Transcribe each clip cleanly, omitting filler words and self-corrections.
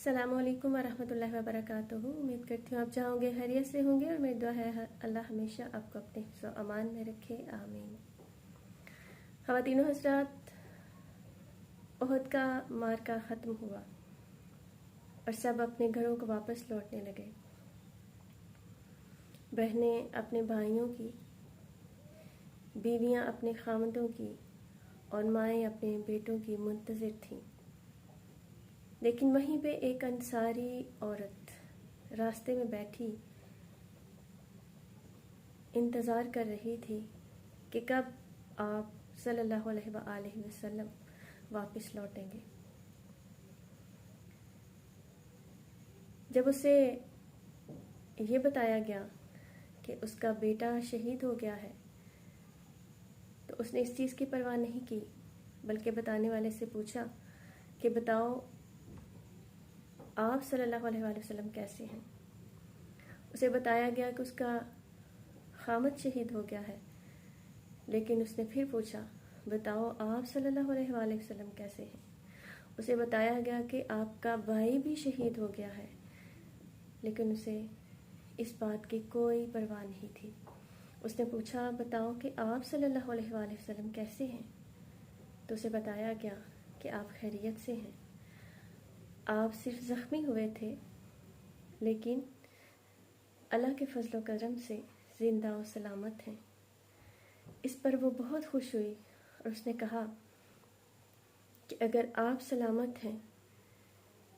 अस्सलाम वालेकुम वरहमतुल्लाहि वबरकातुहू। उम्मीद करती हूँ आप जहाँ होंगे खैरियत से होंगे और मेरी दुआ है अल्लाह हमेशा आपको अपने हिफ्ज़ व अमान में रखे, आमीन। ख़वातीनो हज़रात, उहद का मार्का ख़त्म हुआ और सब अपने घरों को वापस लौटने लगे। बहनें अपने भाइयों की, बीवियाँ अपने खामदों की और माएँ अपने बेटों की मुंतज़िर थीं। लेकिन वहीं पे एक अंसारी औरत रास्ते में बैठी इंतज़ार कर रही थी कि कब आप सल्लल्लाहु अलैहि वसल्लम वापस लौटेंगे। जब उसे ये बताया गया कि उसका बेटा शहीद हो गया है तो उसने इस चीज़ की परवाह नहीं की, बल्कि बताने वाले से पूछा कि बताओ आप सल्लल्लाहु अलैहि वसल्लम कैसे हैं। उसे बताया गया कि उसका खामद शहीद हो गया है, लेकिन उसने फिर पूछा बताओ आप सल्लल्लाहु अलैहि वसल्लम कैसे हैं। उसे बताया गया कि आपका भाई भी शहीद हो गया है, लेकिन उसे इस बात की कोई परवाह नहीं थी। उसने पूछा बताओ कि आप सल्लल्लाहु अलैहि वसल्लम कैसे हैं, तो उसे बताया गया कि आप खैरियत से हैं। आप सिर्फ ज़ख्मी हुए थे, लेकिन अल्लाह के फजल व करम से ज़िंदा और सलामत हैं। इस पर वो बहुत खुश हुई और उसने कहा कि अगर आप सलामत हैं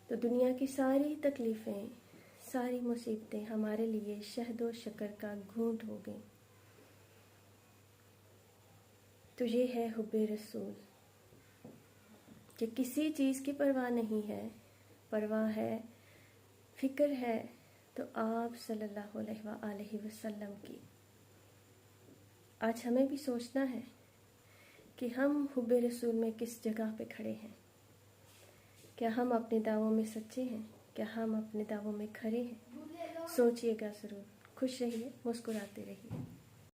तो दुनिया की सारी तकलीफ़ें, सारी मुसीबतें हमारे लिए शहद व शक्कर का घूंट हो गई। तो ये है हुब्बे रसूल कि किसी चीज़ की परवाह नहीं है, परवाह है, फ़िक्र है तो आप सल्लल्लाहु अलैहि वसल्लम की। आज हमें भी सोचना है कि हम हुब्बे रसूल में किस जगह पे खड़े हैं। क्या हम अपने दावों में सच्चे हैं? क्या हम अपने दावों में खरे हैं? सोचिएगा ज़रूर। खुश रहिए, मुस्कुराते रहिए।